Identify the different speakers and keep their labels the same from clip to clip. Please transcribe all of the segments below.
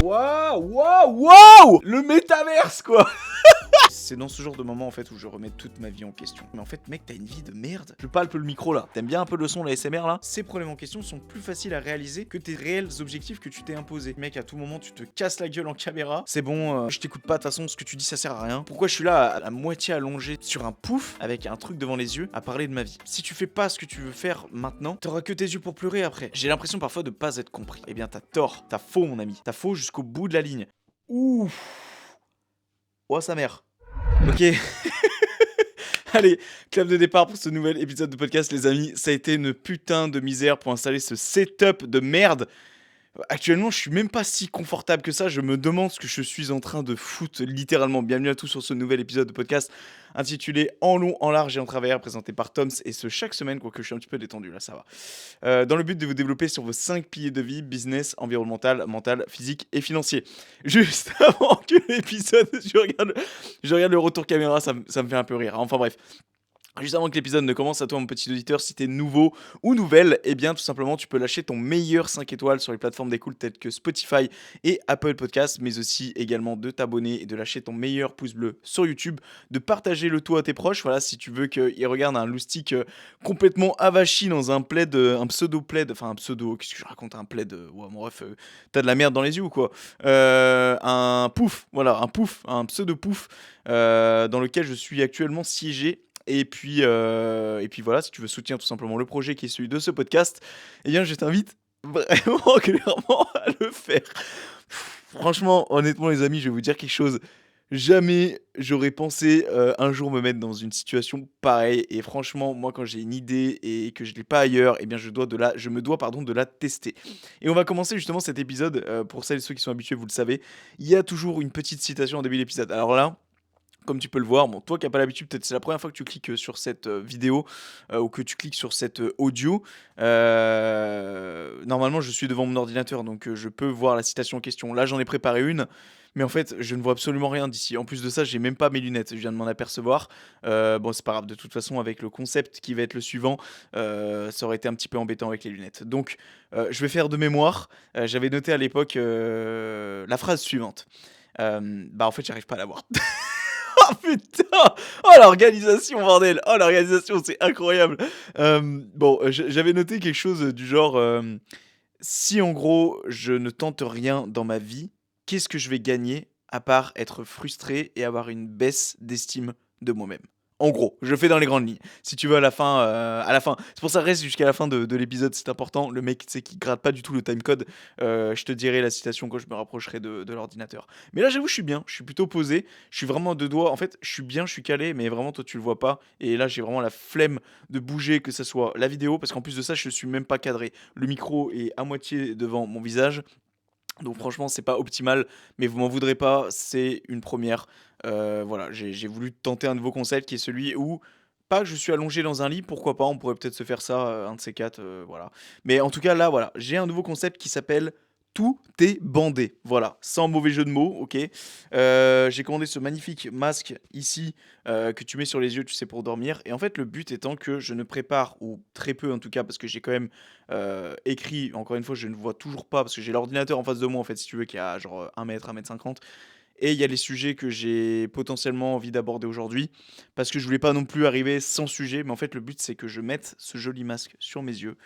Speaker 1: Waouh, le métaverse quoi. C'est dans ce genre de moment en fait où je remets toute ma vie en question. Mais en fait mec, t'as une vie de merde. Je palpe le micro là. T'aimes bien un peu le son, la SMR là? Ces problèmes en question sont plus faciles à réaliser que tes réels objectifs que tu t'es imposés. Mec, à tout moment tu te casses la gueule en caméra. C'est bon, je t'écoute pas, de toute façon ce que tu dis ça sert à rien. Pourquoi je suis là à moitié allongé sur un pouf avec un truc devant les yeux à parler de ma vie? Si tu fais pas ce que tu veux faire maintenant, t'auras que tes yeux pour pleurer après. J'ai l'impression parfois de pas être compris. Eh bien t'as tort, t'as faux mon ami. T'as faux jusqu'au bout de la ligne. Ouf. Oh sa mère. Ok. Allez, clap de départ pour ce nouvel épisode de podcast les amis. Ça a été une putain de misère pour installer ce setup de merde. Actuellement, je suis même pas si confortable que ça. Je me demande ce que je suis en train de foutre littéralement. Bienvenue à tous sur ce nouvel épisode de podcast intitulé En long, en large et en travers, présenté par Toms. Et ce chaque semaine, quoique je suis un petit peu détendu là, ça va. Dans le but de vous développer sur vos 5 piliers de vie, business, environnemental, mental, physique et financier. Juste avant que l'épisode, je regarde le retour caméra, ça me fait un peu rire. Enfin bref. Juste avant que l'épisode ne commence, à toi mon petit auditeur, si t'es nouveau ou nouvelle, eh bien tout simplement tu peux lâcher ton meilleur 5 étoiles sur les plateformes d'écoute telles que Spotify et Apple Podcasts, mais aussi également de t'abonner et de lâcher ton meilleur pouce bleu sur YouTube, de partager le tout à tes proches, voilà, si tu veux qu'ils regardent un loustic complètement avachi dans un plaid, un pseudo-plaid, enfin un pseudo, qu'est-ce que je raconte, un plaid, ouais bon bref, t'as de la merde dans les yeux ou quoi, un pouf, voilà, un pseudo-pouf dans lequel je suis actuellement siégé. Et puis voilà, si tu veux soutenir tout simplement le projet qui est celui de ce podcast, eh bien je t'invite vraiment clairement à le faire. Franchement, honnêtement les amis, je vais vous dire quelque chose. Jamais j'aurais pensé un jour me mettre dans une situation pareille. Et franchement, moi quand j'ai une idée et que je l'ai pas ailleurs, eh bien je me dois de la tester. Et on va commencer justement cet épisode, pour celles et ceux qui sont habitués, vous le savez, il y a toujours une petite citation en début d'épisode. Alors là, comme tu peux le voir, bon, toi qui n'as pas l'habitude, peut-être c'est la première fois que tu cliques sur cette vidéo ou que tu cliques sur cette audio. Normalement, je suis devant mon ordinateur, donc je peux voir la citation en question. Là, j'en ai préparé une, mais en fait, je ne vois absolument rien d'ici. En plus de ça, j'ai même pas mes lunettes, je viens de m'en apercevoir. Bon, c'est pas grave, de toute façon, avec le concept qui va être le suivant, ça aurait été un petit peu embêtant avec les lunettes. Donc, je vais faire de mémoire. J'avais noté à l'époque la phrase suivante. Bah, en fait, j'arrive pas à la voir. Oh putain! Oh l'organisation bordel! Oh l'organisation, c'est incroyable! Bon, j'avais noté quelque chose du genre, si en gros je ne tente rien dans ma vie, qu'est-ce que je vais gagner à part être frustré et avoir une baisse d'estime de moi-même? En gros, je fais dans les grandes lignes. Si tu veux à la fin, c'est pour ça reste jusqu'à la fin de l'épisode, c'est important. Le mec, tu sais, qui gratte pas du tout le timecode, je te dirai la citation quand je me rapprocherai de l'ordinateur. Mais là, j'avoue, je suis bien, je suis plutôt posé, je suis vraiment à deux doigts. En fait, je suis bien, je suis calé, mais vraiment, toi, tu le vois pas. Et là, j'ai vraiment la flemme de bouger, que ce soit la vidéo, parce qu'en plus de ça, je suis même pas cadré. Le micro est à moitié devant mon visage. Donc franchement, c'est pas optimal, mais vous m'en voudrez pas, c'est une première. Voilà, j'ai voulu tenter un nouveau concept qui est celui où, pas que je suis allongé dans un lit, pourquoi pas, on pourrait peut-être se faire ça, un de ces quatre, voilà. Mais en tout cas, là, voilà, j'ai un nouveau concept qui s'appelle Tout est bandé. Voilà, sans mauvais jeu de mots, ok. J'ai commandé ce magnifique masque ici, que tu mets sur les yeux, tu sais, pour dormir. Et en fait, le but étant que je ne prépare, ou très peu en tout cas, parce que j'ai quand même écrit, encore une fois, je ne vois toujours pas, parce que j'ai l'ordinateur en face de moi, en fait, si tu veux, qui a genre 1 mètre 50. Et il y a les sujets que j'ai potentiellement envie d'aborder aujourd'hui, parce que je voulais pas non plus arriver sans sujet, mais en fait, le but, c'est que je mette ce joli masque sur mes yeux,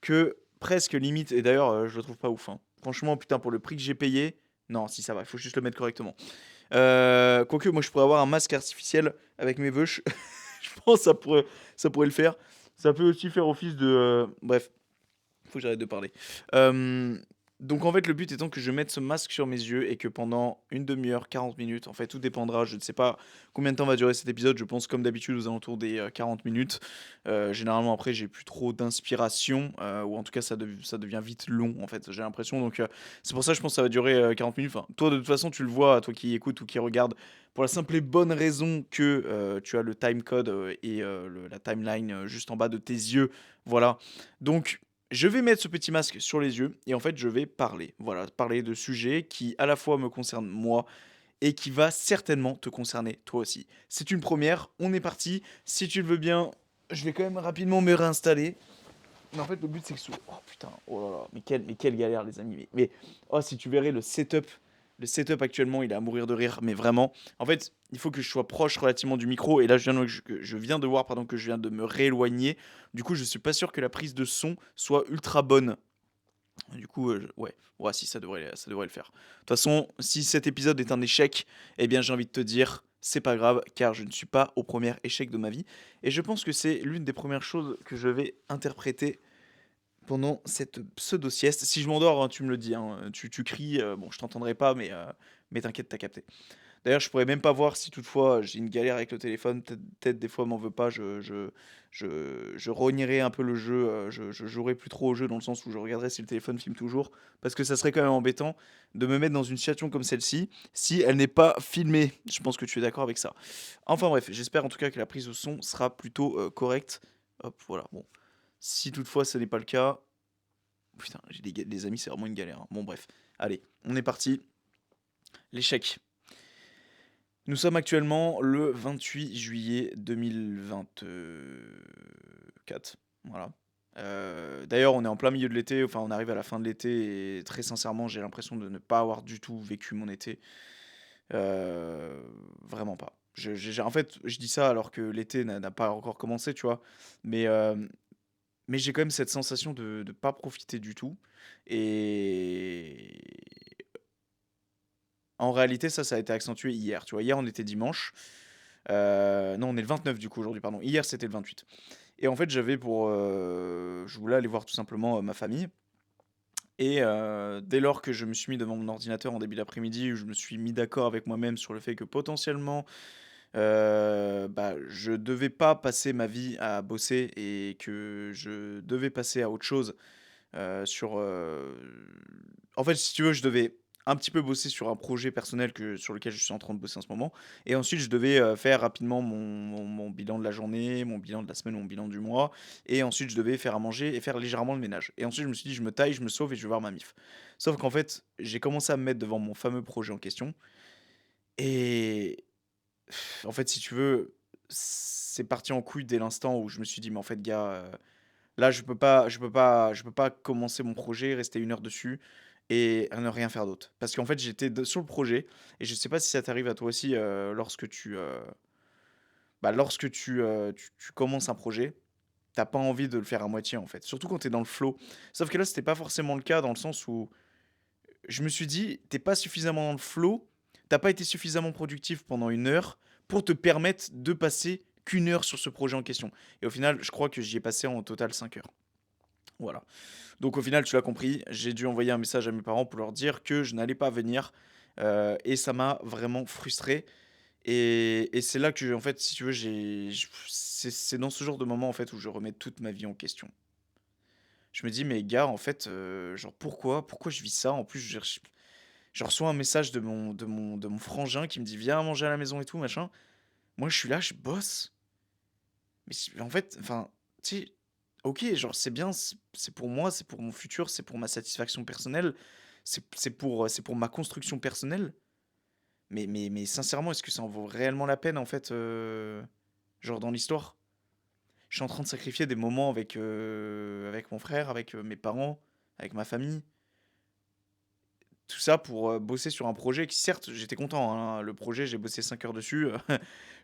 Speaker 1: que presque limite, et d'ailleurs, je le trouve pas ouf, hein. Franchement, putain, pour le prix que j'ai payé, non, si ça va, il faut juste le mettre correctement. Quoique, moi, je pourrais avoir un masque artificiel avec mes veuches. Je pense que ça pourrait le faire. Ça peut aussi faire office de. Bref, faut que j'arrête de parler. Euh, donc en fait, le but étant que je mette ce masque sur mes yeux et que pendant une demi-heure, 40 minutes, en fait, tout dépendra. Je ne sais pas combien de temps va durer cet épisode. Je pense, comme d'habitude, aux alentours des 40 minutes. Généralement, après, j'ai plus trop d'inspiration, ou en tout cas, ça devient vite long, en fait, j'ai l'impression. Donc, c'est pour ça, je pense que ça va durer 40 minutes. Enfin, toi, de toute façon, tu le vois, toi qui écoutes ou qui regarde, pour la simple et bonne raison que tu as le timecode et la timeline juste en bas de tes yeux. Voilà. Donc, je vais mettre ce petit masque sur les yeux et en fait, je vais parler. Voilà, parler de sujets qui à la fois me concernent moi et qui va certainement te concerner toi aussi. C'est une première, on est parti. Si tu le veux bien, je vais quand même rapidement me réinstaller. Mais en fait, le but, c'est que oh putain, oh là là, mais quelle galère, les amis. Oh, si tu verrais le setup actuellement, il est à mourir de rire, mais vraiment. En fait, il faut que je sois proche relativement du micro, et là, je viens de voir, pardon, que je viens de me rééloigner. Du coup, je suis pas sûr que la prise de son soit ultra bonne. Du coup, ouais, si, ça devrait le faire. De toute façon, si cet épisode est un échec, eh bien, j'ai envie de te dire, c'est pas grave, car je ne suis pas au premier échec de ma vie. Et je pense que c'est l'une des premières choses que je vais interpréter pendant cette pseudo-sieste. Si je m'endors, hein, tu me le dis, hein, tu cries, bon, je t'entendrai pas, mais t'inquiète, t'as capté. D'ailleurs, je pourrais même pas voir si toutefois j'ai une galère avec le téléphone. Peut-être des fois, m'en veux pas. Je rognerai un peu le jeu. Je jouerai plus trop au jeu dans le sens où je regarderai si le téléphone filme toujours. Parce que ça serait quand même embêtant de me mettre dans une situation comme celle-ci si elle n'est pas filmée. Je pense que tu es d'accord avec ça. Enfin bref, j'espère en tout cas que la prise de son sera plutôt correcte. Hop, voilà. Bon. Si toutefois ce n'est pas le cas. Putain, j'ai des amis, c'est vraiment une galère, hein. Bon, bref. Allez, on est parti. L'échec. Nous sommes actuellement le 28 juillet 2024. Voilà. D'ailleurs, on est en plein milieu de l'été, enfin on arrive à la fin de l'été et très sincèrement, j'ai l'impression de ne pas avoir du tout vécu mon été. Euh, Vraiment pas. En fait, je dis ça alors que l'été n'a pas encore commencé, tu vois. Mais, euh, mais j'ai quand même cette sensation de ne pas profiter du tout. Et en réalité, ça a été accentué hier. Tu vois, hier on était dimanche. Non, on est le 29 du coup aujourd'hui, pardon. Hier, c'était le 28. Et en fait, je voulais aller voir tout simplement ma famille. Et dès lors que je me suis mis devant mon ordinateur en début d'après-midi, où je me suis mis d'accord avec moi-même sur le fait que potentiellement, bah, je devais pas passer ma vie à bosser et que je devais passer à autre chose. En fait, si tu veux, je devais un petit peu bosser sur un projet personnel sur lequel je suis en train de bosser en ce moment. Et ensuite, je devais faire rapidement mon bilan de la journée, mon bilan de la semaine, mon bilan du mois. Et ensuite, je devais faire à manger et faire légèrement le ménage. Et ensuite, je me suis dit, je me taille, je me sauve et je vais voir ma mif. Sauf qu'en fait, j'ai commencé à me mettre devant mon fameux projet en question. Et en fait, si tu veux, c'est parti en couille dès l'instant où je me suis dit, mais en fait, gars, là, je peux pas commencer mon projet, rester 1 heure dessus et ne rien faire d'autre. Parce qu'en fait, sur le projet et je sais pas si ça t'arrive à toi aussi, lorsque tu commences un projet, t'as pas envie de le faire à moitié, en fait. Surtout quand tu es dans le flow. Sauf que là, c'était pas forcément le cas dans le sens où je me suis dit: t'es pas suffisamment dans le flow, t'as pas été suffisamment productif pendant 1 heure pour te permettre de passer qu'1 heure sur ce projet en question». Et au final, je crois que j'y ai passé en total 5 heures. Voilà. Donc au final, tu l'as compris, j'ai dû envoyer un message à mes parents pour leur dire que je n'allais pas venir. Et ça m'a vraiment frustré. Et c'est là que, en fait, si tu veux, c'est dans ce genre de moment en fait où je remets toute ma vie en question. Je me dis, mais gars, en fait, genre pourquoi je vis ça? En plus, je reçois un message de mon frangin qui me dit, viens manger à la maison et tout, machin. Moi, je suis là, je bosse. Mais en fait, enfin, tu sais, ok, genre c'est bien, c'est pour moi, c'est pour mon futur, c'est pour ma satisfaction personnelle, c'est pour ma construction personnelle. Mais sincèrement, est-ce que ça en vaut réellement la peine en fait, genre dans l'histoire? Je suis en train de sacrifier des moments avec mon frère, avec mes parents, avec ma famille. Tout ça pour bosser sur un projet qui, certes, j'étais content, hein. Le projet, j'ai bossé 5 heures dessus.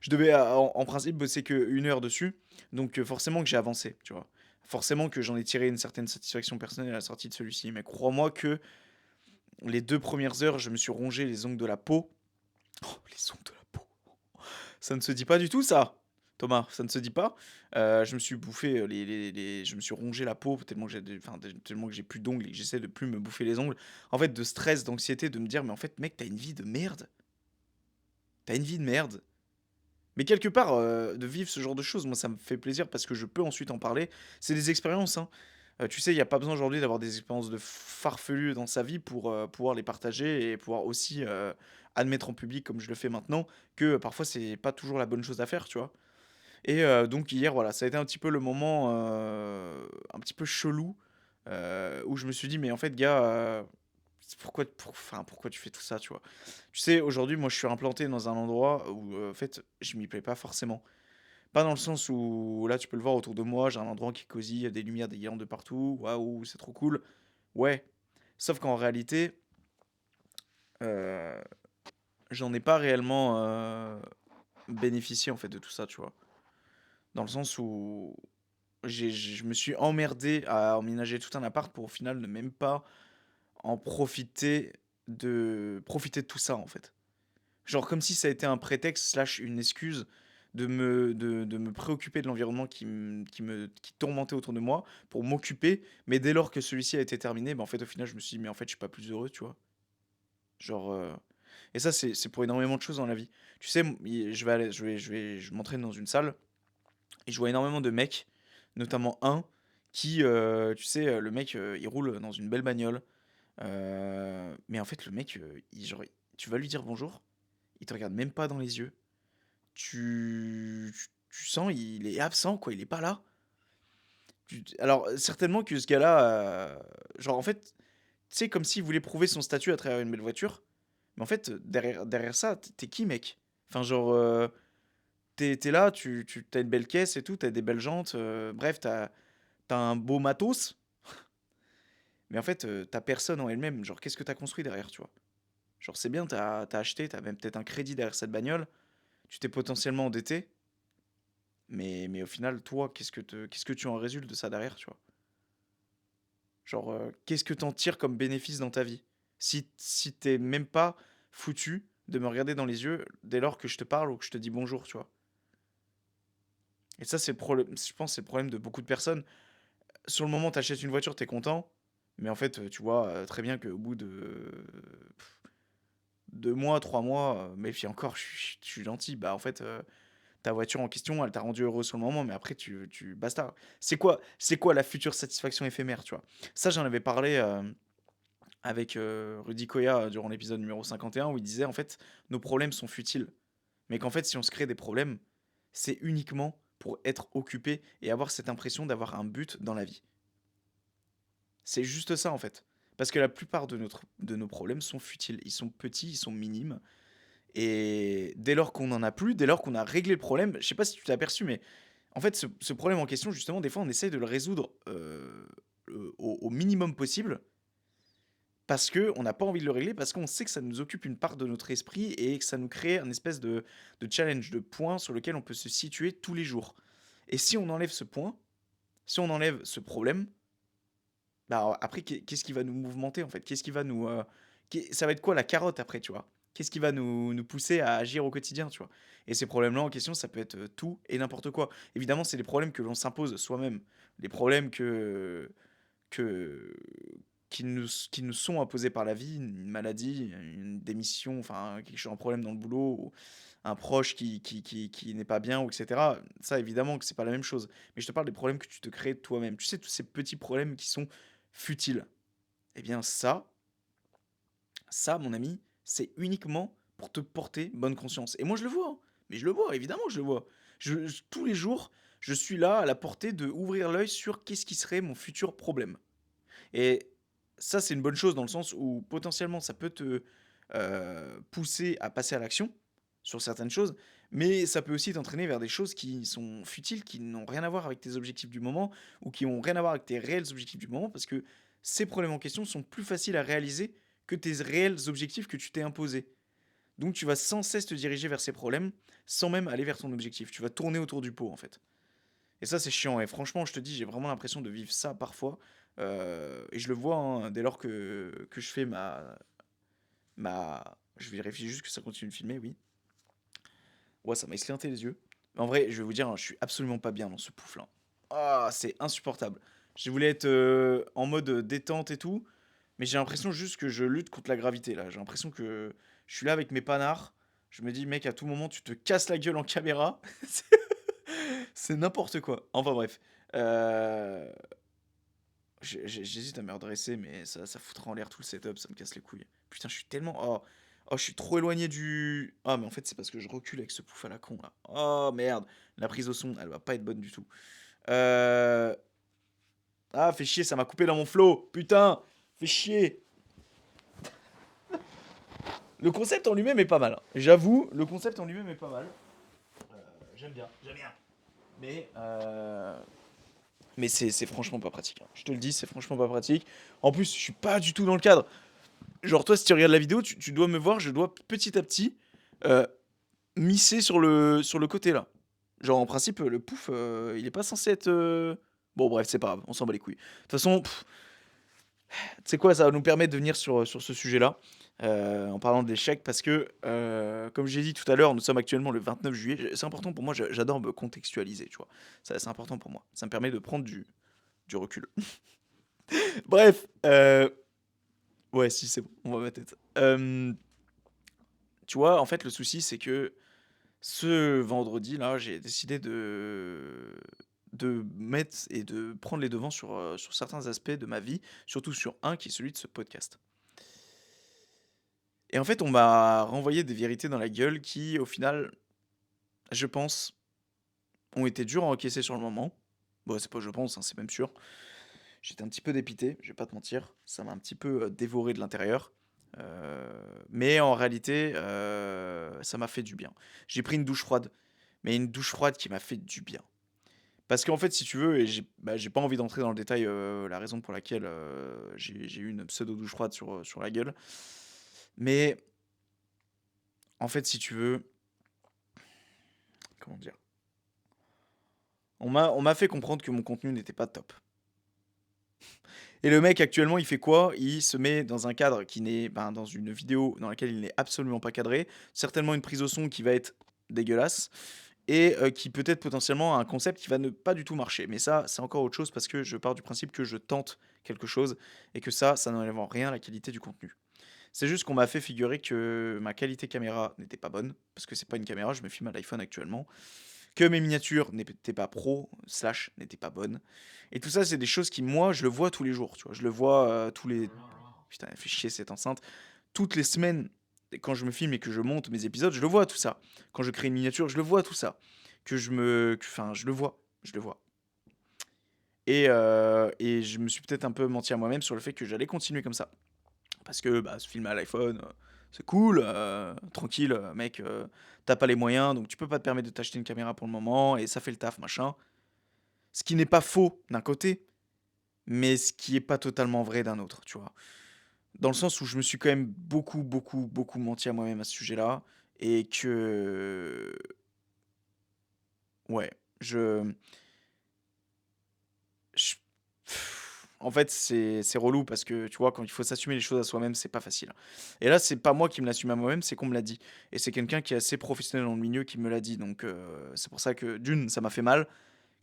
Speaker 1: Je devais, en principe, bosser que 1 heure dessus. Donc, forcément que j'ai avancé, tu vois. Forcément que j'en ai tiré une certaine satisfaction personnelle à la sortie de celui-ci. Mais crois-moi que les 2 premières heures, je me suis rongé les ongles de la peau. Oh, les ongles de la peau. Ça ne se dit pas du tout, ça, Thomas, ça ne se dit pas. Je me suis bouffé je me suis rongé la peau tellement que tellement que j'ai plus d'ongles et que j'essaie de plus me bouffer les ongles. En fait, de stress, d'anxiété, de me dire, mais en fait, mec, t'as une vie de merde. T'as une vie de merde. Mais quelque part, de vivre ce genre de choses, moi, ça me fait plaisir parce que je peux ensuite en parler. C'est des expériences, hein. Tu sais, il n'y a pas besoin aujourd'hui d'avoir des expériences de farfelues dans sa vie pour pouvoir les partager et pouvoir aussi admettre en public, comme je le fais maintenant, que parfois, c'est pas toujours la bonne chose à faire, tu vois. Et donc hier, voilà, ça a été un petit peu le moment, un petit peu chelou, où je me suis dit: «Mais en fait gars, pourquoi tu fais tout ça?» tu vois? Tu sais, aujourd'hui, moi, je suis implanté dans un endroit où, en fait, je m'y plais pas forcément. Pas dans le sens où là, tu peux le voir autour de moi, j'ai un endroit qui est cosy, il y a des lumières, des guirlandes de partout. Waouh, c'est trop cool. Ouais. Sauf qu'en réalité, euh, j'en ai pas réellement bénéficié en fait de tout ça, tu vois. Dans le sens où je me suis emmerdé à emménager tout un appart pour au final ne même pas en profiter de tout ça en fait. Genre comme si ça a été un prétexte slash une excuse de me préoccuper de l'environnement qui tourmentait autour de moi pour m'occuper, mais dès lors que celui-ci a été terminé, bah en fait au final je me suis dit mais en fait je suis pas plus heureux, tu vois. Genre et ça c'est pour énormément de choses dans la vie. Tu sais, je m'entraîne dans une salle et je vois énormément de mecs, notamment un qui tu sais le mec il roule dans une belle bagnole. Mais en fait le mec tu vas lui dire bonjour, il te regarde même pas dans les yeux. Tu sens, il est absent, quoi, il est pas là. Alors, certainement que ce gars-là, genre, en fait, tu sais, comme s'il voulait prouver son statut à travers une belle voiture. Mais en fait, derrière ça, t'es qui, mec? Enfin, genre, t'es là, t'as une belle caisse et tout, t'as des belles jantes, bref, t'as un beau matos. Mais en fait, ta personne en elle-même, genre, qu'est-ce que t'as construit derrière, tu vois? Genre, c'est bien, t'as acheté, t'as même peut-être un crédit derrière cette bagnole, tu t'es potentiellement endetté. Mais au final, toi, qu'est-ce que tu en résultes de ça derrière, tu vois? Genre, qu'est-ce que t'en tires comme bénéfice dans ta vie? Si t'es même pas foutu de me regarder dans les yeux dès lors que je te parle ou que je te dis bonjour, tu vois? Et ça, c'est le problème, je pense, que c'est le problème de beaucoup de personnes. Sur le moment, t'achètes une voiture, t'es content, mais en fait, tu vois très bien qu'au bout de 2 mois, 3 mois, mais puis encore, je suis gentil, bah en fait, ta voiture en question, elle t'a rendu heureux sur le moment, mais après, basta. C'est quoi la future satisfaction éphémère, tu vois? Ça, j'en avais parlé avec Rudy Koya durant l'épisode numéro 51, où il disait, en fait, nos problèmes sont futiles. Mais qu'en fait, si on se crée des problèmes, c'est uniquement pour être occupé et avoir cette impression d'avoir un but dans la vie. C'est juste ça, en fait. Parce que la plupart de nos problèmes sont futiles. Ils sont petits, ils sont minimes. Et dès lors qu'on n'en a plus, dès lors qu'on a réglé le problème, je sais pas si tu t'es aperçu, mais en fait, ce problème en question, justement, des fois, on essaye de le résoudre au minimum possible parce que on n'a pas envie de le régler, parce qu'on sait que ça nous occupe une part de notre esprit et que ça nous crée un espèce de challenge, de point sur lequel on peut se situer tous les jours. Et si on enlève ce point, si on enlève ce problème, bah après, qu'est-ce qui va nous mouvementer en fait? Qu'est-ce qui va nous. Ça va être quoi la carotte après, tu vois? Qu'est-ce qui va nous pousser à agir au quotidien, tu vois? Et ces problèmes-là en question, ça peut être tout et n'importe quoi. Évidemment, c'est des problèmes que l'on s'impose soi-même. Des problèmes que, qui nous sont imposés par la vie, une maladie, une démission, enfin, quelque chose, un problème dans le boulot, ou un proche qui n'est pas bien, ou etc. Ça, évidemment, que c'est pas la même chose. Mais je te parle des problèmes que tu te crées toi-même. Tu sais, tous ces petits problèmes qui sont futiles. Eh bien, ça, mon ami, c'est uniquement pour te porter bonne conscience. Et moi, je le vois, hein. Mais je le vois, évidemment, je le vois. Tous les jours, je suis là à la portée de ouvrir l'œil sur qu'est-ce qui serait mon futur problème. Et ça, c'est une bonne chose dans le sens où potentiellement ça peut te pousser à passer à l'action sur certaines choses, mais ça peut aussi t'entraîner vers des choses qui sont futiles, qui n'ont rien à voir avec tes objectifs du moment ou qui ont rien à voir avec tes réels objectifs du moment parce que ces problèmes en question sont plus faciles à réaliser que tes réels objectifs que tu t'es imposés. Donc tu vas sans cesse te diriger vers ces problèmes sans même aller vers ton objectif. Tu vas tourner autour du pot en fait. Et ça, c'est chiant. Et franchement, je te dis, j'ai vraiment l'impression de vivre ça parfois. Et je le vois hein, dès lors que je fais Je vérifie juste que ça continue de filmer, oui. Ouais, ça m'a esquinté les yeux. Mais en vrai, je vais vous dire, hein, je suis absolument pas bien dans ce pouf-là. Ah, c'est insupportable. Je voulais être en mode détente et tout. Mais j'ai l'impression juste que je lutte contre la gravité, là. J'ai l'impression que je suis là avec mes panards. Je me dis, mec, à tout moment, tu te casses la gueule en caméra. C'est n'importe quoi. Enfin bref. Euh, J'hésite à me redresser, mais ça foutra en l'air tout le setup, ça me casse les couilles. Putain, je suis tellement. Oh, je suis trop éloigné du. Ah, mais en fait, c'est parce que je recule avec ce pouf à la con là. Oh merde, la prise au son, elle va pas être bonne du tout. Euh... Ah, fait chier, ça m'a coupé dans mon flow. Putain, fait chier. Le concept en lui-même est pas mal, hein. J'avoue, le concept en lui-même est pas mal. J'aime bien, j'aime bien. Mais, euh, mais c'est franchement pas pratique, hein. Je te le dis, c'est franchement pas pratique. En plus, je suis pas du tout dans le cadre. Genre, toi, si tu regardes la vidéo, tu dois me voir, je dois petit à petit euh, misser sur le côté là. Genre, en principe, le pouf, il est pas censé être. Bon, bref, c'est pas grave, on s'en bat les couilles. De toute façon, tu sais quoi, ça va nous permettre de venir sur ce sujet-là, en parlant de l'échec, parce que, comme j'ai dit tout à l'heure, nous sommes actuellement le 29 juillet. C'est important pour moi, j'adore me contextualiser, tu vois. Ça, c'est important pour moi. Ça me permet de prendre du recul. Bref, ouais, si, c'est bon, on va ma tête. Tu vois, en fait, le souci, c'est que ce vendredi-là, j'ai décidé de mettre et de prendre les devants sur certains aspects de ma vie, surtout sur un qui est celui de ce podcast. Et en fait, on m'a renvoyé des vérités dans la gueule qui, au final, je pense, ont été dures à encaisser sur le moment. Bon, c'est pas je pense, hein, c'est même sûr. J'étais un petit peu dépité, je vais pas te mentir. Ça m'a un petit peu dévoré de l'intérieur. Mais en réalité, ça m'a fait du bien. J'ai pris une douche froide, mais une douche froide qui m'a fait du bien. Parce qu'en fait, si tu veux, et j'ai pas envie d'entrer dans le détail, la raison pour laquelle j'ai eu une pseudo douche froide sur la gueule. Mais en fait, si tu veux, comment dire, on m'a fait comprendre que mon contenu n'était pas top. Et le mec actuellement, il fait quoi? Il se met dans un cadre qui n'est, ben, dans une vidéo dans laquelle il n'est absolument pas cadré, certainement une prise au son qui va être dégueulasse et qui peut-être potentiellement a un concept qui va ne pas du tout marcher. Mais ça, c'est encore autre chose parce que je pars du principe que je tente quelque chose et que ça n'enlève en rien la qualité du contenu. C'est juste qu'on m'a fait figurer que ma qualité caméra n'était pas bonne parce que c'est pas une caméra, je me filme à l'iPhone actuellement, que mes miniatures n'étaient pas pro, slash n'étaient pas bonnes. Et tout ça, c'est des choses qui, moi, je le vois tous les jours, tu vois. Je le vois tous les... Putain, elle fait chier cette enceinte. Toutes les semaines, quand je me filme et que je monte mes épisodes, je le vois tout ça. Quand je crée une miniature, je le vois tout ça. Enfin, je le vois. Je le vois. Et je me suis peut-être un peu menti à moi-même sur le fait que j'allais continuer comme ça. Parce que bah, se filmer à l'iPhone, c'est cool, tranquille, mec, t'as pas les moyens, donc tu peux pas te permettre de t'acheter une caméra pour le moment, et ça fait le taf, machin. Ce qui n'est pas faux d'un côté, mais ce qui est pas totalement vrai d'un autre, tu vois. Dans le sens où je me suis quand même beaucoup, beaucoup, beaucoup menti à moi-même à ce sujet-là, et que... Ouais, je- En fait, c'est relou parce que tu vois, quand il faut s'assumer les choses à soi-même, c'est pas facile. Et là, c'est pas moi qui me l'assume à moi-même, c'est qu'on me l'a dit. Et c'est quelqu'un qui est assez professionnel dans le milieu qui me l'a dit. Donc, c'est pour ça que, d'une, ça m'a fait mal.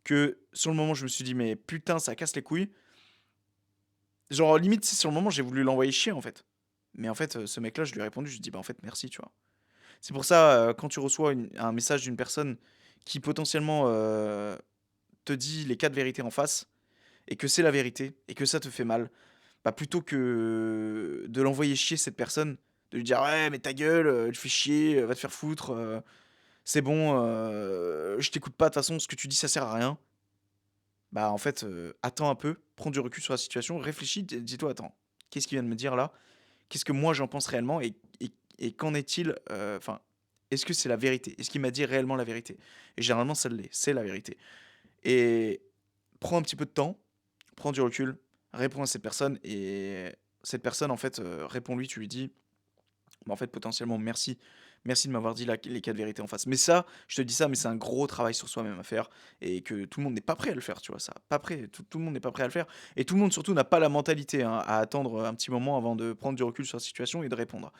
Speaker 1: Que sur le moment, je me suis dit, mais putain, ça casse les couilles. Genre, limite, tu sais, sur le moment, j'ai voulu l'envoyer chier en fait. Mais en fait, ce mec-là, je lui ai répondu, je lui ai dit, bah en fait, merci, tu vois. C'est pour ça, quand tu reçois un message d'une personne qui potentiellement te dit les quatre vérités en face, et que c'est la vérité, et que ça te fait mal, bah, plutôt que de l'envoyer chier cette personne, de lui dire ouais mais ta gueule, tu fais chier, va te faire foutre, c'est bon, je t'écoute pas, de toute façon ce que tu dis ça sert à rien. Bah en fait, attends un peu, prends du recul sur la situation, réfléchis, dis-toi attends, qu'est-ce qu'il vient de me dire là? Qu'est-ce que moi j'en pense réellement et qu'en est-il, enfin, est-ce que c'est la vérité? Est-ce qu'il m'a dit réellement la vérité? Et généralement ça l'est, c'est la vérité. Et prends un petit peu de temps, prends du recul, réponds à cette personne et cette personne, en fait, réponds-lui, tu lui dis, bah, en fait, potentiellement, merci. Merci de m'avoir dit les quatre vérités en face. Mais ça, je te dis ça, mais c'est un gros travail sur soi-même à faire et que tout le monde n'est pas prêt à le faire, tu vois, ça. Pas prêt, tout le monde n'est pas prêt à le faire. Et tout le monde, surtout, n'a pas la mentalité hein, à attendre un petit moment avant de prendre du recul sur la situation et de répondre.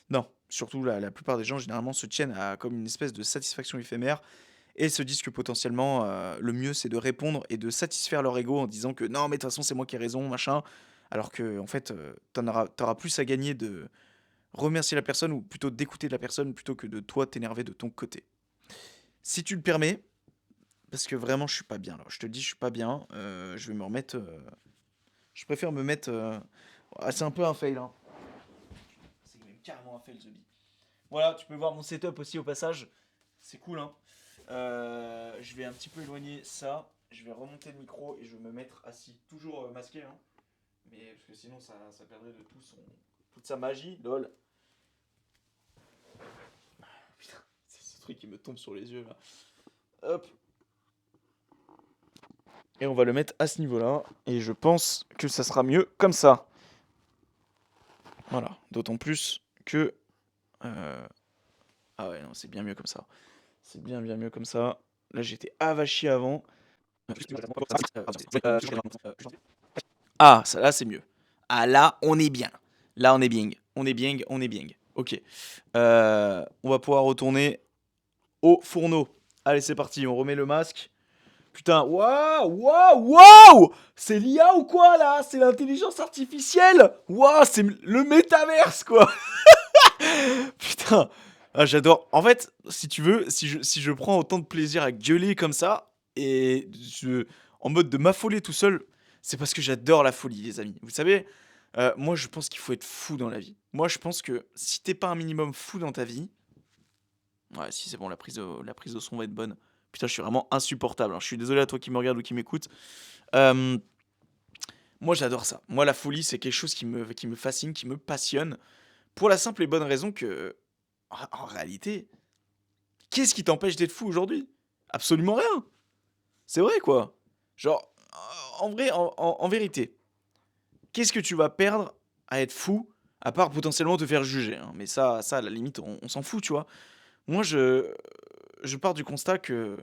Speaker 1: Non, surtout la plupart des gens, généralement, se tiennent à comme une espèce de satisfaction éphémère et se disent que potentiellement, le mieux, c'est de répondre et de satisfaire leur ego en disant que non, mais de toute façon, c'est moi qui ai raison, machin. Alors que, en fait, t'auras plus à gagner de remercier la personne ou plutôt d'écouter la personne plutôt que de toi t'énerver de ton côté. Si tu le permets, parce que vraiment, je suis pas bien là. Je te dis, je suis pas bien. Je vais me remettre. Je préfère me mettre. C'est un peu un fail, hein. C'est même carrément un fail, The Bee. Voilà, tu peux voir mon setup aussi au passage. C'est cool, hein. Je vais un petit peu éloigner ça. Je vais remonter le micro et je vais me mettre assis. Toujours masqué, hein. Mais parce que sinon ça perdrait de toute sa magie. Lol. Putain, c'est ce truc qui me tombe sur les yeux là. Hop. Et on va le mettre à ce niveau-là. Et je pense que ça sera mieux comme ça. Voilà. D'autant plus que... euh, Ah ouais, non, c'est bien mieux comme ça. C'est bien, bien mieux comme ça. Là, j'étais avachi avant. Ah, ça là, c'est mieux. Ah, là, on est bien. Là, on est bien. On est bien, on est bien. Ok. On va pouvoir retourner au fourneau. Allez, c'est parti. On remet le masque. Putain, waouh, waouh, waouh! C'est l'IA ou quoi là? C'est l'intelligence artificielle? Waouh, c'est le métaverse quoi! Putain, ah, j'adore. En fait, si tu veux, si je prends autant de plaisir à gueuler comme ça, et en mode de m'affoler tout seul, c'est parce que j'adore la folie, les amis. Vous savez, moi je pense qu'il faut être fou dans la vie. Moi je pense que si t'es pas un minimum fou dans ta vie, ouais, si c'est bon, la prise de son va être bonne. Putain, je suis vraiment insupportable, hein. Je suis désolé à toi qui me regarde ou qui m'écoute. Euh, Moi j'adore ça. Moi la folie, c'est quelque chose qui me fascine, qui me passionne. Pour la simple et bonne raison que, en réalité, qu'est-ce qui t'empêche d'être fou aujourd'hui? Absolument rien. C'est vrai, quoi. Genre, en vrai, en vérité, qu'est-ce que tu vas perdre à être fou, à part potentiellement te faire juger, hein. Mais ça, à la limite, on s'en fout, tu vois. Moi, je pars du constat que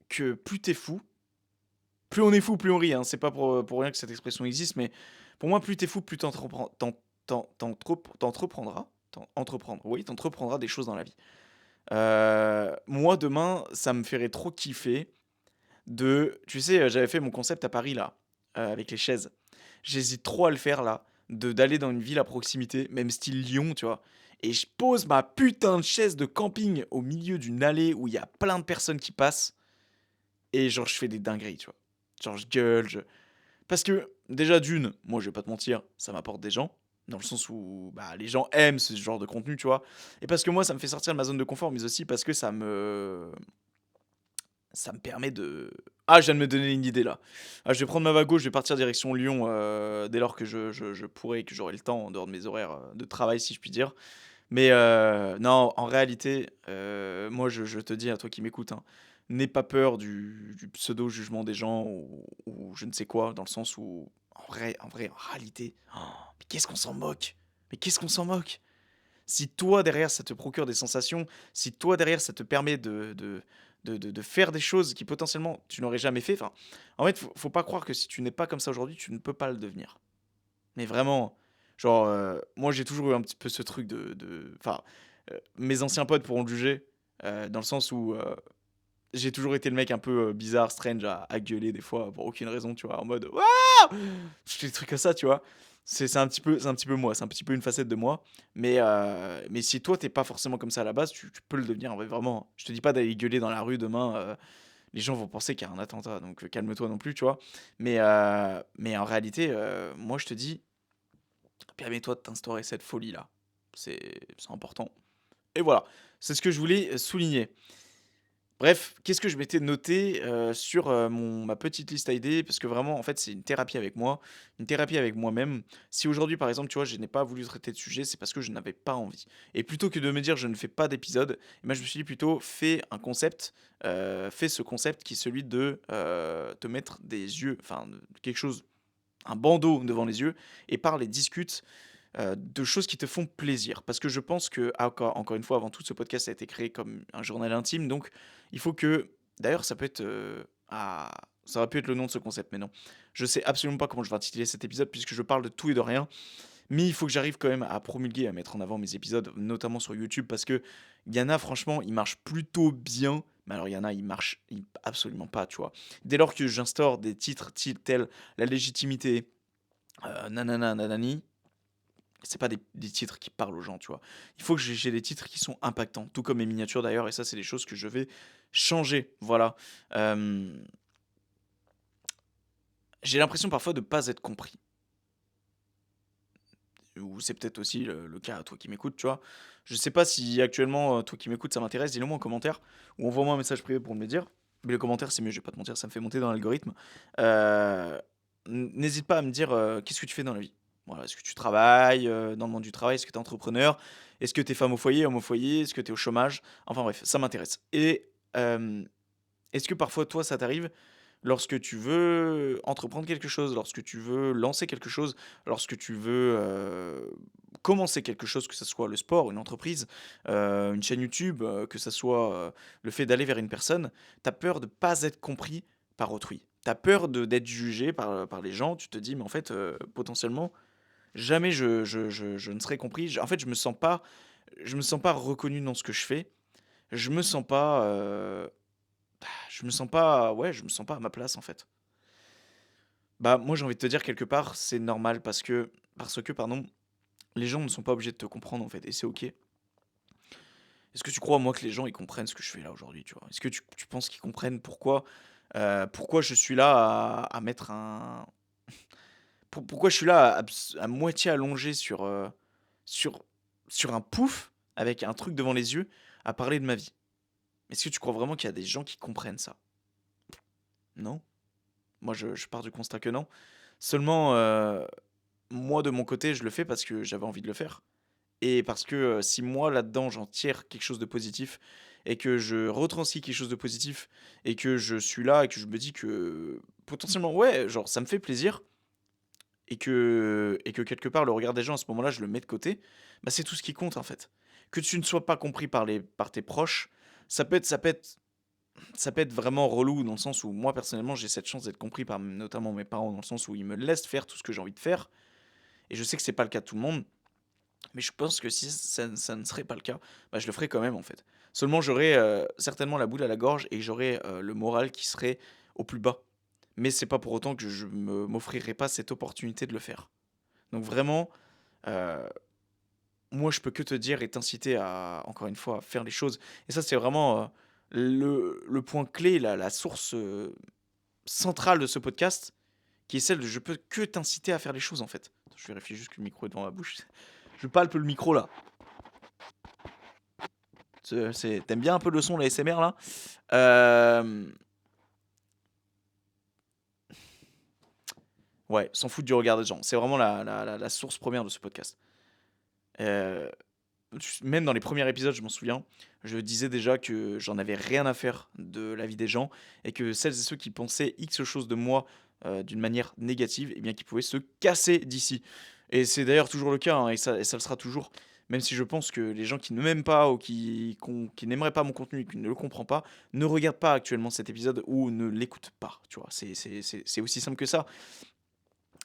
Speaker 1: plus t'es fou, plus on est fou, plus on rit, hein. C'est pas pour rien que cette expression existe, mais pour moi, plus t'es fou, plus t'entreprendras. Oui, t'entreprendras des choses dans la vie. Moi, demain, ça me ferait trop kiffer de... Tu sais, j'avais fait mon concept à Paris, là, avec les chaises. J'hésite trop à le faire, là, d'aller dans une ville à proximité, même style Lyon, tu vois. Et je pose ma putain de chaise de camping au milieu d'une allée où il y a plein de personnes qui passent. Et genre, je fais des dingueries, tu vois. Genre, je gueule, parce que, déjà d'une, moi je vais pas te mentir, ça m'apporte des gens, dans le sens où bah, les gens aiment ce genre de contenu, tu vois. Et parce que moi ça me fait sortir de ma zone de confort, mais aussi parce que ça me permet de... Ah, je viens de me donner une idée là. Ah, je vais prendre ma wago, je vais partir direction Lyon dès lors que je pourrai, que j'aurai le temps en dehors de mes horaires de travail, si je puis dire. Mais non, en réalité, moi je te dis à toi qui m'écoutes, hein, n'aie pas peur du pseudo-jugement des gens ou je ne sais quoi, dans le sens où, en réalité, oh, mais qu'est-ce qu'on s'en moque? Mais qu'est-ce qu'on s'en moque? Si toi derrière ça te procure des sensations, si toi derrière ça te permet de faire des choses qui potentiellement tu n'aurais jamais fait, enfin, en fait, faut pas croire que si tu n'es pas comme ça aujourd'hui, tu ne peux pas le devenir. Mais vraiment, genre, moi j'ai toujours eu un petit peu ce truc enfin, mes anciens potes pourront le juger, dans le sens où j'ai toujours été le mec un peu bizarre, strange, à gueuler des fois pour aucune raison, tu vois, en mode Waouh! Je fais des trucs comme ça, tu vois. C'est un petit peu moi, c'est un petit peu une facette de moi. Mais si toi t'es pas forcément comme ça à la base, tu peux le devenir en vrai, vraiment. Je te dis pas d'aller gueuler dans la rue demain, les gens vont penser qu'il y a un attentat, donc calme-toi non plus, tu vois. Mais en réalité, moi je te dis, permets-toi de t'instaurer cette folie-là. C'est important. Et voilà, c'est ce que je voulais souligner. Bref, qu'est-ce que je m'étais noté sur ma petite liste à idées? Parce que vraiment, en fait, c'est une thérapie avec moi, une thérapie avec moi-même. Si aujourd'hui, par exemple, tu vois, je n'ai pas voulu traiter de sujet, c'est parce que je n'avais pas envie. Et plutôt que de me dire je ne fais pas d'épisode, eh ben, je me suis dit plutôt fais un concept, fais ce concept qui est celui de te mettre des yeux, enfin, quelque chose, un bandeau devant les yeux, et parle et discute de choses qui te font plaisir. Parce que je pense que, encore une fois, avant tout, ce podcast a été créé comme un journal intime. Donc, il faut que. D'ailleurs, ça peut être. Ça aurait pu être le nom de ce concept, mais non. Je sais absolument pas comment je vais intituler cet épisode, puisque je parle de tout et de rien. Mais il faut que j'arrive quand même à promulguer, à mettre en avant mes épisodes, notamment sur YouTube, parce que il y en a, franchement, ils marchent plutôt bien. Mais alors, il y en a, ils marchent absolument pas, tu vois. Dès lors que j'instaure des titres tels la légitimité, nanana, nanani, c'est pas des titres qui parlent aux gens, tu vois. Il faut que j'ai des titres qui sont impactants, tout comme mes miniatures d'ailleurs, et ça, c'est des choses que je vais changer. Voilà. Euh, j'ai l'impression parfois de pas être compris. Ou c'est peut-être aussi le cas à toi qui m'écoutes, tu vois. Je sais pas si actuellement, toi qui m'écoutes, ça m'intéresse, dis-le moi en commentaire, ou envoie-moi un message privé pour me le dire. Mais les commentaires, c'est mieux, je vais pas te mentir, ça me fait monter dans l'algorithme. Euh, N'hésite pas à me dire qu'est-ce que tu fais dans la vie. Voilà, est-ce que tu travailles dans le monde du travail? Est-ce que tu es entrepreneur? Est-ce que tu es femme au foyer, homme au foyer? Est-ce que tu es au chômage? Enfin bref, ça m'intéresse. Et est-ce que parfois, toi, ça t'arrive? lorsque tu veux entreprendre quelque chose, lorsque tu veux lancer quelque chose, lorsque tu veux, commencer quelque chose, que ce soit le sport, une entreprise, une chaîne YouTube, que ça soit, le fait d'aller vers une personne, tu as peur de pas être compris par autrui. Tu as peur d'être jugé par les gens. Tu te dis: «Mais en fait, potentiellement, jamais je ne serai compris». En fait, je me sens pas reconnu dans ce que je fais. Je me sens pas, je me sens pas ouais, je me sens pas à ma place, en fait. Bah, moi, j'ai envie de te dire quelque part, c'est normal parce que, pardon, les gens ne sont pas obligés de te comprendre, en fait, et c'est OK. Est-ce que tu crois, moi, que les gens, ils comprennent ce que je fais là aujourd'hui, tu vois? Est-ce que tu penses qu'ils comprennent pourquoi je suis là à mettre un pourquoi je suis là à moitié allongé sur sur un pouf, avec un truc devant les yeux, à parler de ma vie? Est-ce que tu crois vraiment qu'il y a des gens qui comprennent ça? Non? Moi, je pars du constat que non. Seulement, moi, de mon côté, je le fais parce que j'avais envie de le faire et parce que, si moi, là-dedans, j'en tire quelque chose de positif et que je retranscris quelque chose de positif et que je suis là et que je me dis que, potentiellement, ouais, genre, ça me fait plaisir et que quelque part, le regard des gens, à ce moment-là, je le mets de côté, bah, c'est tout ce qui compte, en fait. Que tu ne sois pas compris par tes proches, ça peut être ça peut être ça peut être vraiment relou dans le sens où moi, personnellement, j'ai cette chance d'être compris par notamment mes parents, dans le sens où ils me laissent faire tout ce que j'ai envie de faire et je sais que c'est pas le cas de tout le monde, mais je pense que si ça ne serait pas le cas, bah, je le ferais quand même, en fait. Seulement j'aurais, certainement la boule à la gorge et j'aurais, le moral qui serait au plus bas. Mais c'est pas pour autant que je m'offrirais pas cette opportunité de le faire. Donc vraiment, heu, moi je peux que te dire et t'inciter à, encore une fois, à faire les choses et ça c'est vraiment, le point clé, la source, centrale de ce podcast, qui est celle de je peux que t'inciter à faire les choses, en fait. Je vérifie juste que le micro est devant ma bouche. Je palpe le micro là. Tu bien un peu le son, la l'ASMR là? Hem, ouais, s'en foutre du regard des gens. C'est vraiment la source première de ce podcast. Heu, même dans les premiers épisodes, je m'en souviens, je disais déjà que j'en avais rien à faire de l'avis des gens et que celles et ceux qui pensaient X chose de moi, d'une manière négative, eh bien, qu'ils pouvaient se casser d'ici et c'est d'ailleurs toujours le cas, hein, et ça le sera toujours. Même si je pense que les gens qui ne m'aiment pas ou qui n'aimeraient pas mon contenu et qui ne le comprend pas, ne regardent pas actuellement cet épisode ou ne l'écoutent pas, tu vois? C'est aussi simple que ça.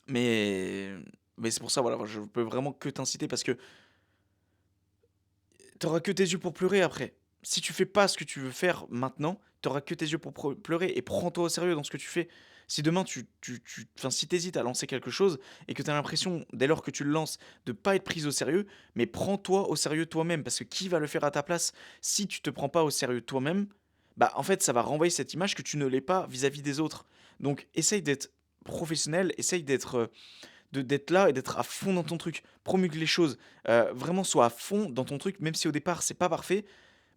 Speaker 1: Mais mais c'est pour ça, voilà, je peux vraiment que t'inciter parce que t'auras que tes yeux pour pleurer après. Si tu fais pas ce que tu veux faire maintenant, t'auras que tes yeux pour pleurer et prends-toi au sérieux dans ce que tu fais. Si demain enfin, si t'hésites à lancer quelque chose et que t'as l'impression, dès lors que tu le lances, de pas être pris au sérieux, mais prends-toi au sérieux toi-même parce que qui va le faire à ta place? Si tu te prends pas au sérieux toi-même, bah en fait, ça va renvoyer cette image que tu ne l'es pas vis-à-vis des autres. Donc, essaye d'être professionnel, essaye d'être là et d'être à fond dans ton truc. Promulgue les choses. Vraiment, sois à fond dans ton truc, même si au départ, c'est pas parfait,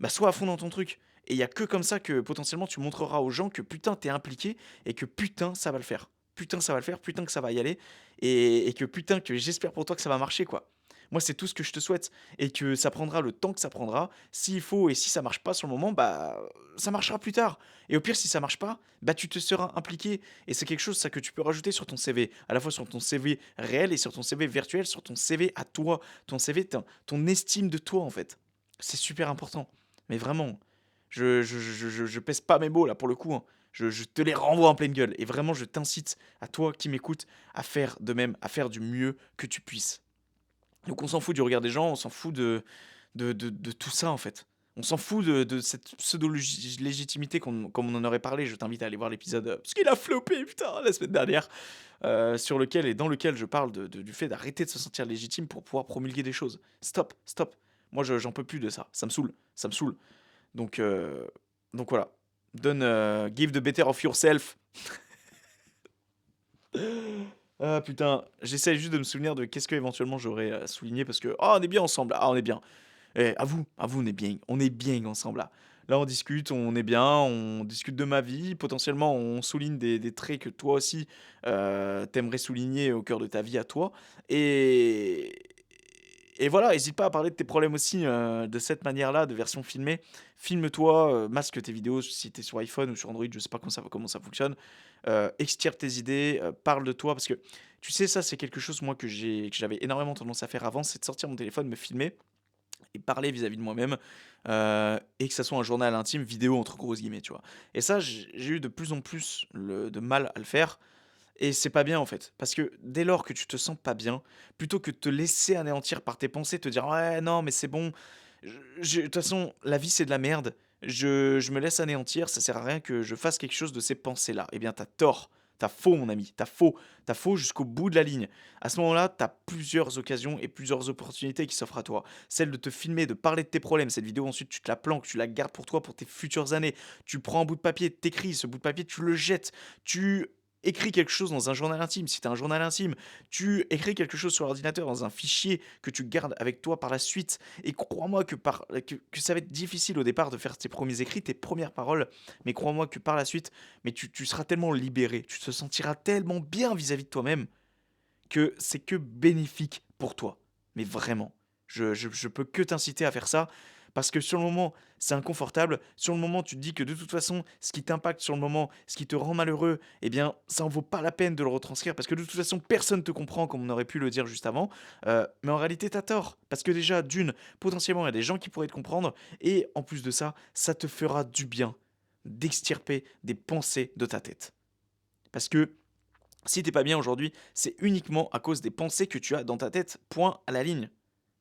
Speaker 1: bah, sois à fond dans ton truc. Et il y a que comme ça que potentiellement tu montreras aux gens que putain, t'es impliqué et que putain, ça va le faire. Putain, ça va le faire, putain, que ça va y aller et que putain, que j'espère pour toi que ça va marcher, quoi. Moi, c'est tout ce que je te souhaite et que ça prendra le temps que ça prendra. S'il faut et si ça marche pas sur le moment, bah, ça marchera plus tard. Et au pire, si ça marche pas, bah, tu te seras impliqué et c'est quelque chose ça que tu peux rajouter sur ton CV, à la fois sur ton CV réel et sur ton CV virtuel, sur ton CV à toi, ton CV, ton estime de toi en fait. C'est super important. Mais vraiment, je pèse pas mes mots là pour le coup, hein. Je te les renvoie en pleine gueule. Et vraiment, je t'incite, à toi qui m'écoutes, à faire de même, à faire du mieux que tu puisses. Donc on s'en fout du regard des gens, on s'en fout de tout ça en fait. On s'en fout de cette pseudo-légitimité comme on en aurait parlé. Je t'invite à aller voir l'épisode, parce qu'il a flopé, putain, la semaine dernière, sur lequel et dans lequel je parle du fait d'arrêter de se sentir légitime pour pouvoir promulguer des choses. Stop, stop. Moi, j'en peux plus de ça. Ça me saoule, ça me saoule. Donc, euh, donc voilà. Give the better of yourself. Ah putain, j'essaie juste de me souvenir de qu'est-ce que éventuellement j'aurais souligné parce que on est bien ensemble, là, ah on est bien. À vous, on est bien ensemble là. Là, on discute, on est bien, on discute de ma vie. Potentiellement, on souligne des traits que toi aussi, t'aimerais souligner au cœur de ta vie à toi. Et, et voilà, hésite pas à parler de tes problèmes aussi, de cette manière-là, de version filmée. Filme-toi, masque tes vidéos si tu es sur iPhone ou sur Android, je sais pas comment ça fonctionne. Extirpe tes idées, parle de toi parce que tu sais, ça, c'est quelque chose, moi, que j'avais énormément tendance à faire avant, c'est de sortir mon téléphone, me filmer et parler vis-à-vis de moi-même, et que ça soit un journal intime, vidéo entre grosses guillemets, tu vois? Et ça, j'ai eu de plus en plus de mal à le faire et c'est pas bien, en fait. Parce que dès lors que tu te sens pas bien, plutôt que de te laisser anéantir par tes pensées, te dire: «Ouais, non, mais c'est bon, de toute façon, la vie, c'est de la merde. Je me laisse anéantir, ça sert à rien que je fasse quelque chose de ces pensées-là». Eh bien, t'as tort. T'as faux, mon ami. T'as faux. T'as faux jusqu'au bout de la ligne. À ce moment-là, t'as plusieurs occasions et plusieurs opportunités qui s'offrent à toi. Celle de te filmer, de parler de tes problèmes. Cette vidéo, ensuite, tu te la planques, tu la gardes pour toi, pour tes futures années. Tu prends un bout de papier, t'écris. Ce bout de papier, tu le jettes. Tu écris quelque chose dans un journal intime. Si tu as un journal intime, tu écris quelque chose sur l'ordinateur dans un fichier que tu gardes avec toi par la suite. Et crois-moi que ça va être difficile au départ de faire tes premiers écrits, tes premières paroles, mais crois-moi que par la suite, mais tu seras tellement libéré, tu te sentiras tellement bien vis-à-vis de toi-même que c'est que bénéfique pour toi. Mais vraiment, je peux que t'inciter à faire ça parce que sur le moment, c'est inconfortable. Sur le moment, tu te dis que de toute façon, ce qui t'impacte sur le moment, ce qui te rend malheureux, eh bien, ça en vaut pas la peine de le retranscrire parce que de toute façon, personne te comprend comme on aurait pu le dire juste avant. Mais en réalité, t'as tort. Parce que déjà, d'une, potentiellement, il y a des gens qui pourraient te comprendre. Et en plus de ça, ça te fera du bien d'extirper des pensées de ta tête. Parce que si t'es pas bien aujourd'hui, c'est uniquement à cause des pensées que tu as dans ta tête. Point à la ligne.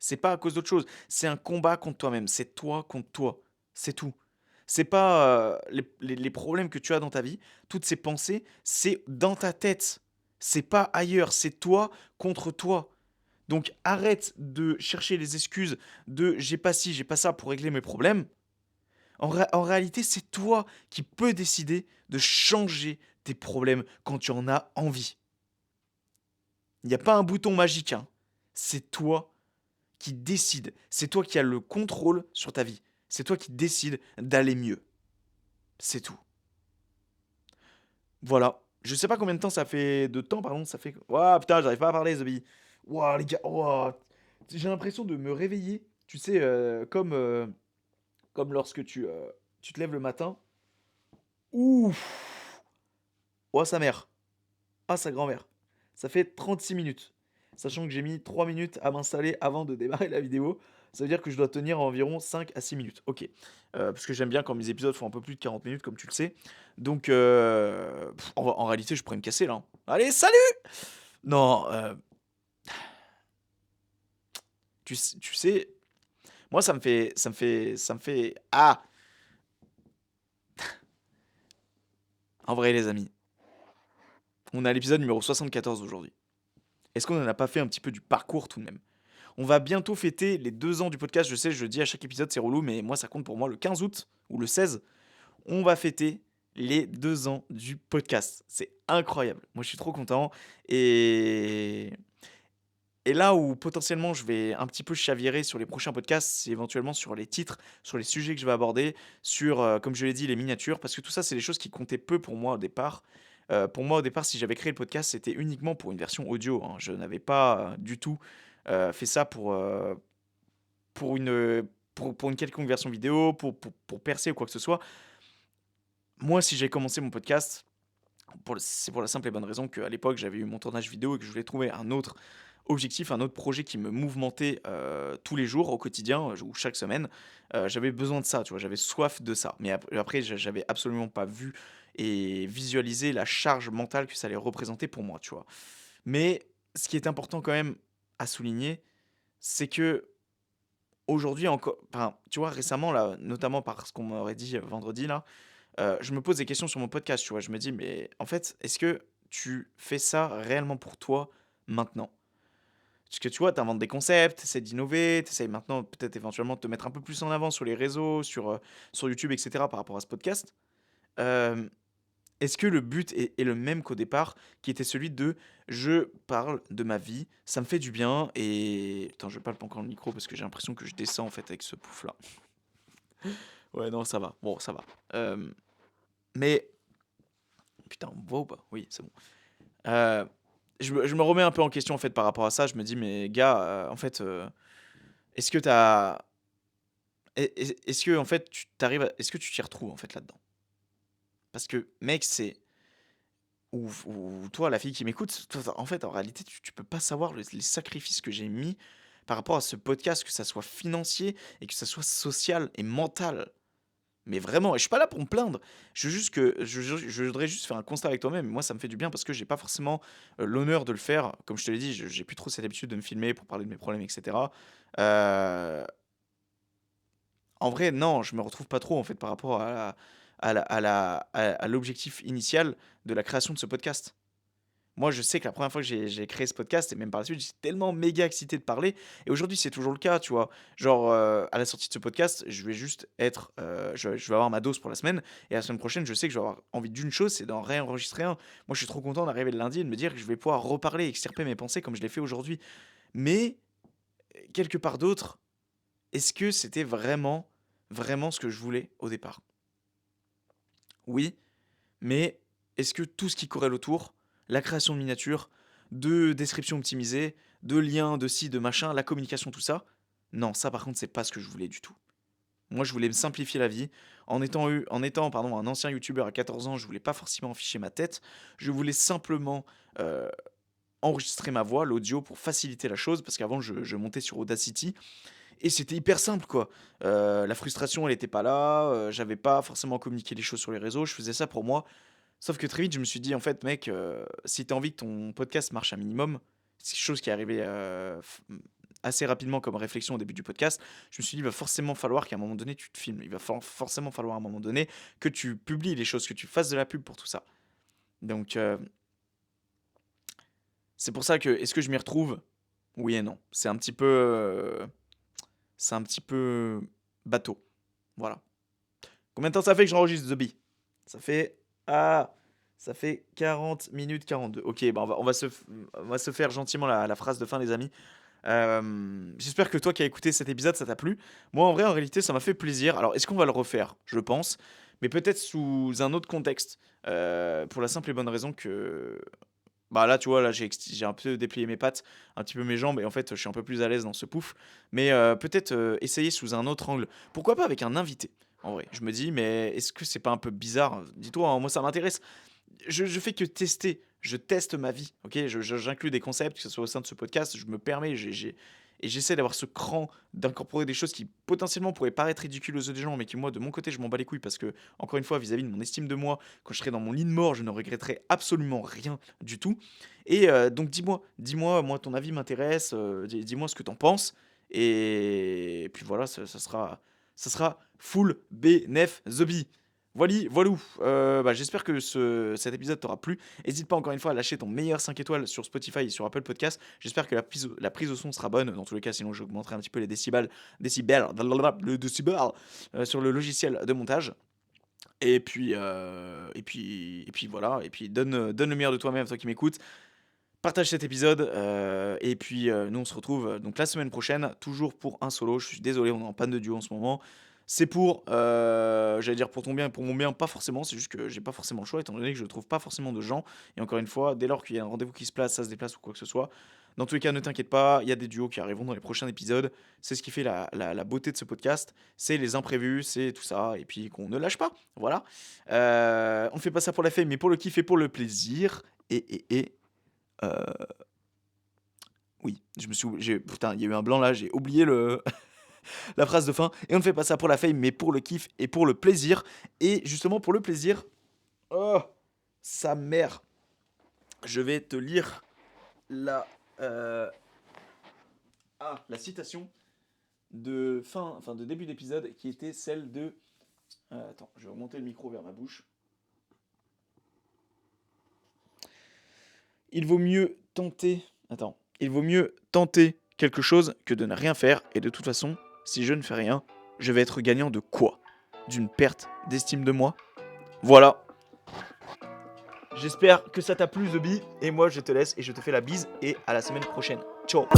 Speaker 1: C'est pas à cause d'autre chose. C'est un combat contre toi-même. C'est toi contre toi. C'est tout. C'est pas les problèmes que tu as dans ta vie, toutes ces pensées, c'est dans ta tête. C'est pas ailleurs. C'est toi contre toi. Donc arrête de chercher les excuses de j'ai pas ci, j'ai pas ça pour régler mes problèmes. En réalité, c'est toi qui peux décider de changer tes problèmes quand tu en as envie. Il n'y a pas un bouton magique, hein. C'est toi qui décides. C'est toi qui as le contrôle sur ta vie. C'est toi qui décides d'aller mieux. C'est tout. Voilà. Je sais pas combien de temps ça fait de temps, pardon, ça fait. Ouah, putain, j'arrive pas à parler, Zombie. Ouah, les gars, ouah. J'ai l'impression de me réveiller, tu sais, comme lorsque tu te lèves le matin. Ouf. Ouah, sa mère. Ah, sa grand-mère. Ça fait 36 minutes. Sachant que j'ai mis 3 minutes à m'installer avant de démarrer la vidéo, ça veut dire que je dois tenir environ 5 à 6 minutes. OK. Parce que j'aime bien quand mes épisodes font un peu plus de 40 minutes, comme tu le sais. Donc, en réalité, je pourrais me casser là, hein. Allez, salut! Non, tu sais, moi, ça me fait ah! En vrai, les amis, on est à l'épisode numéro 74 aujourd'hui. Est-ce qu'on en a pas fait un petit peu du parcours tout de même? On va bientôt fêter les 2 ans du podcast. Je sais, je le dis à chaque épisode, c'est relou, mais moi, ça compte pour moi le 15 août ou le 16. On va fêter les 2 ans du podcast. C'est incroyable. Moi, je suis trop content. Et, et là où potentiellement je vais un petit peu chavirer sur les prochains podcasts, c'est éventuellement sur les titres, sur les sujets que je vais aborder, sur, comme je l'ai dit, les miniatures. Parce que tout ça, c'est des choses qui comptaient peu pour moi au départ. Pour moi, au départ, si j'avais créé le podcast, c'était uniquement pour une version audio, hein. Je n'avais pas du tout fait ça pour pour une quelconque version vidéo, pour percer ou quoi que ce soit. Moi, si j'ai commencé mon podcast, c'est pour la simple et bonne raison qu'à l'époque, j'avais eu mon tournage vidéo et que je voulais trouver un autre objectif, un autre projet qui me mouvementait tous les jours, au quotidien ou chaque semaine. J'avais besoin de ça, tu vois, j'avais soif de ça. Mais après, j'avais absolument pas vu et visualisé la charge mentale que ça allait représenter pour moi, tu vois. Mais ce qui est important quand même à souligner, c'est que aujourd'hui encore, enfin, tu vois, récemment, là, notamment parce qu'on m'aurait dit vendredi, là, je me pose des questions sur mon podcast, tu vois? Je me dis: «Mais en fait, est-ce que tu fais ça réellement pour toi, maintenant?» Parce que tu vois, tu inventes des concepts, tu essaies d'innover, tu essaies maintenant peut-être éventuellement de te mettre un peu plus en avant sur les réseaux, sur YouTube et cetera par rapport à ce podcast. Hem, Est-ce que le but est le même qu'au départ, qui était celui de: «Je parle de ma vie, ça me fait du bien» et attends, je palpe encore le micro parce que j'ai l'impression que je descends en fait avec ce pouf-là. Ouais, non, ça va. Bon, ça va. Mais putain, on me voit ou pas? Oui, c'est bon. Heu, je me remets un peu en question, en fait, par rapport à ça. Je me dis: «Mais gars, en fait, Est-ce que t'as est-ce que en fait, est-ce que tu t'y retrouves, en fait, là-dedans? Parce que mec, c'est ou toi, la fille qui m'écoute, toi, en fait, en réalité, tu peux pas savoir les sacrifices que j'ai mis par rapport à ce podcast, que ça soit financier et que ça soit social et mental. Mais vraiment, et je suis pas là pour me plaindre. Je veux juste que je voudrais juste faire un constat avec toi-même. Moi, ça me fait du bien parce que j'ai pas forcément, l'honneur de le faire. Comme je te l'ai dit, j'ai plus trop cette habitude de me filmer pour parler de mes problèmes et cetera. Heu, En vrai, non, je me retrouve pas trop, en fait, par rapport à l'objectif initial de la création de ce podcast. Moi, je sais que la première fois que j'ai créé ce podcast et même par la suite, j'étais tellement méga excité de parler et aujourd'hui, c'est toujours le cas, tu vois? Genre, à la sortie de ce podcast, je vais juste être, je vais avoir ma dose pour la semaine et la semaine prochaine, je sais que je vais avoir envie d'une chose, c'est d'en réenregistrer un. Moi, je suis trop content d'arriver le lundi et de me dire que je vais pouvoir reparler, extirper mes pensées comme je l'ai fait aujourd'hui. Mais, quelque part d'autre, est-ce que c'était vraiment, vraiment ce que je voulais au départ? Oui, mais est-ce que tout ce qui corrèle autour, la création de miniatures, de descriptions optimisées, de liens, de ci, de machin, la communication, tout ça, non, ça par contre, c'est pas ce que je voulais du tout. Moi, je voulais me simplifier la vie. En étant pardon, un ancien youtubeur à 14 ans, je voulais pas forcément afficher ma tête. Je voulais simplement euh, enregistrer ma voix, l'audio, pour faciliter la chose, parce qu'avant, je montais sur Audacity. Et c'était hyper simple, quoi. La frustration, elle était pas là. J'avais pas forcément communiqué les choses sur les réseaux. Je faisais ça pour moi. Sauf que très vite, je me suis dit, en fait, mec, si tu as envie que ton podcast marche un minimum, c'est quelque chose qui est arrivé assez rapidement comme réflexion au début du podcast. Je me suis dit, il va forcément falloir qu'à un moment donné, tu te filmes. Il va forcément falloir à un moment donné que tu publies les choses, que tu fasses de la pub pour tout ça. Donc, c'est pour ça que, est-ce que je m'y retrouve? Oui et non. C'est un petit peu bateau. Voilà. Combien de temps ça fait que j'enregistre The Bee? Ça fait. Ah! Ça fait 40 minutes 42. Ok, bah on va se faire gentiment la phrase de fin, les amis. J'espère que toi qui as écouté cet épisode, ça t'a plu. Moi, en vrai, en réalité, ça m'a fait plaisir. Alors, est-ce qu'on va le refaire? Je pense. Mais peut-être sous un autre contexte. Pour la simple et bonne raison que. Bah là, tu vois, là, j'ai un peu déplié mes pattes, un petit peu mes jambes, et en fait, je suis un peu plus à l'aise dans ce pouf. Mais peut-être essayer sous un autre angle. Pourquoi pas avec un invité? En vrai, je me dis, mais est-ce que c'est pas un peu bizarre? Dis-toi, hein, moi ça m'intéresse. Je fais que tester. Je teste ma vie, ok? J'inclus des concepts, que ce soit au sein de ce podcast. Je me permets, et j'essaie d'avoir ce cran d'incorporer des choses qui potentiellement pourraient paraître ridicules aux yeux des gens, mais qui, moi, de mon côté, je m'en bats les couilles parce que, encore une fois, vis-à-vis de mon estime de moi, quand je serai dans mon lit de mort, je ne regretterai absolument rien du tout. Et donc, dis-moi, moi, ton avis m'intéresse. Dis-moi ce que t'en penses. Et puis voilà, ça sera full bénef the bee. Voilou. Bah, j'espère que cet épisode t'aura plu. N'hésite pas encore une fois à lâcher ton meilleur 5 étoiles sur Spotify et sur Apple Podcast. J'espère que la prise au son sera bonne. Dans tous les cas, sinon j'augmenterai un petit peu les le décibel sur le logiciel de montage. Et puis voilà. Et puis donne le meilleur de toi-même, toi qui m'écoutes. Partage cet épisode. Et puis nous, on se retrouve donc la semaine prochaine, toujours pour un solo. Je suis désolé, on est en panne de duo en ce moment. C'est pour, j'allais dire pour ton bien et pour mon bien, pas forcément, c'est juste que j'ai pas forcément le choix étant donné que je trouve pas forcément de gens. Et encore une fois, dès lors qu'il y a un rendez-vous qui se place, ça se déplace ou quoi que ce soit. Dans tous les cas, ne t'inquiète pas, il y a des duos qui arriveront dans les prochains épisodes. C'est ce qui fait la beauté de ce podcast. C'est les imprévus, c'est tout ça. Et puis qu'on ne lâche pas. Voilà. On ne fait pas ça pour la fame, mais pour le kiff et pour le plaisir. Euh, oui, putain, il y a eu un blanc là, j'ai oublié la phrase de fin. Et on ne fait pas ça pour la fame, mais pour le kiff et pour le plaisir. Et justement, pour le plaisir, oh, sa mère. Je vais te lire la, euh, la citation de fin de début d'épisode qui était celle de. Attends, je vais remonter le micro vers ma bouche. Il vaut mieux tenter. Attends. Il vaut mieux tenter quelque chose que de ne rien faire. Et de toute façon, si je ne fais rien, je vais être gagnant de quoi? D'une perte d'estime de moi? Voilà. J'espère que ça t'a plu, The Bee. Et moi, je te laisse et je te fais la bise. Et à la semaine prochaine. Ciao.